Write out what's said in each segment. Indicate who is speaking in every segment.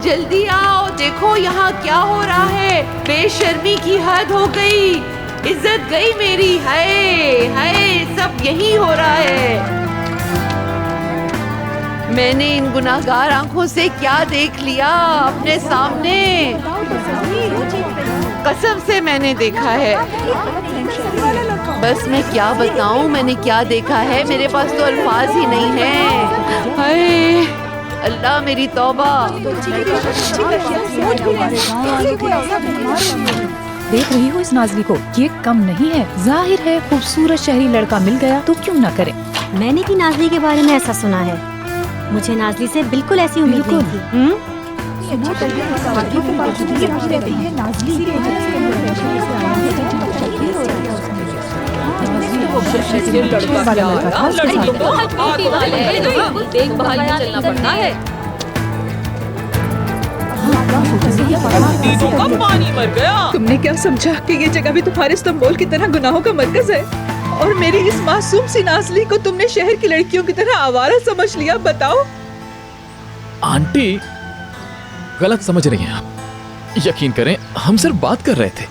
Speaker 1: जल्दी आओ, देखो यहाँ क्या हो रहा है। बेशर्मी की हद हो गई, इज्जत गई मेरी। हाय हाय, सब यही हो रहा है। मैंने इन गुनाहगार आंखों से क्या देख लिया अपने सामने। कसम से मैंने देखा है। बस मैं क्या बताऊं मैंने क्या देखा है, मेरे पास तो अल्फाज ही नहीं है। हाय अल्लाह मेरी तौबा।
Speaker 2: देख रही हो इस नाज़ली को, ये कम नहीं है। जाहिर है खूबसूरत शहरी लड़का मिल गया तो क्यों न करे।
Speaker 3: मैंने भी नाज़ली के बारे में ऐसा सुना है। मुझे नाज़ली से बिल्कुल ऐसी उम्मीद नहीं थी।
Speaker 1: देखभाल में चलना पड़ता है।
Speaker 4: पानी मर गया। तुमने क्या समझा कि ये जगह भी तुम्हारे इस्तांबुल की तरह गुनाहों का मरकज है? और मेरी इस मासूम सी नाज़ली को तुमने शहर की लड़कियों की तरह आवारा समझ लिया। बताओ।
Speaker 5: आंटी गलत समझ रही हैं आप। यकीन करें हम सिर्फ बात कर रहे थे।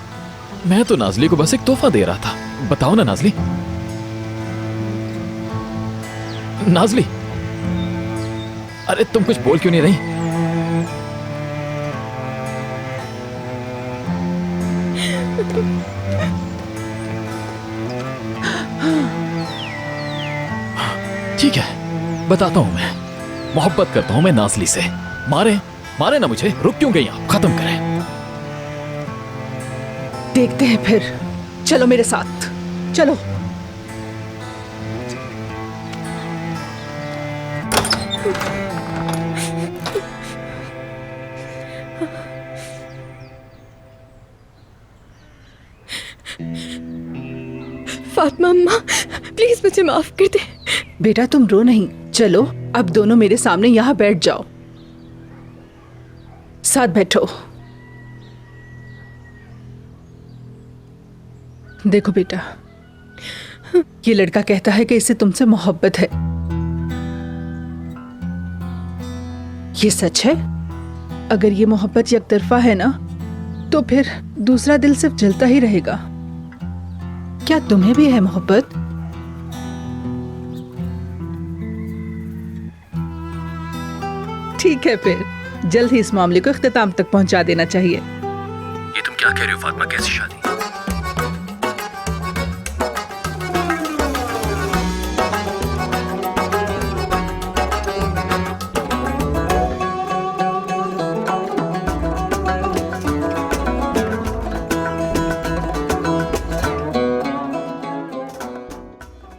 Speaker 5: मैं तो नाज़ली को बस एक तोहफा दे रहा था। बताओ ना नाज़ली। नाज़ली, अरे तुम कुछ बोल क्यों नहीं रही? ठीक है, बताता हूं मैं। मोहब्बत करता हूं मैं नाज़ली से। मारे ना मुझे। रुक क्यों गई आप? खत्म करें।
Speaker 4: देखते हैं फिर। चलो मेरे साथ, चलो।
Speaker 6: फातिमा अम्मा, प्लीज मुझे माफ कर दे।
Speaker 4: बेटा तुम रो नहीं। चलो अब दोनों मेरे सामने यहाँ बैठ जाओ। साथ बैठो। देखो बेटा, ये लड़का कहता है कि इसे तुमसे मोहब्बत है। ये सच है? अगर ये मोहब्बत यकतरफा है ना, तो फिर दूसरा दिल सिर्फ जलता ही रहेगा। क्या तुम्हें भी है मोहब्बत? ठीक है, फिर जल्द ही इस मामले को इख्तिताम तक पहुंचा देना चाहिए।
Speaker 5: ये तुम क्या कह रही हो फातिमा? कैसी शादी?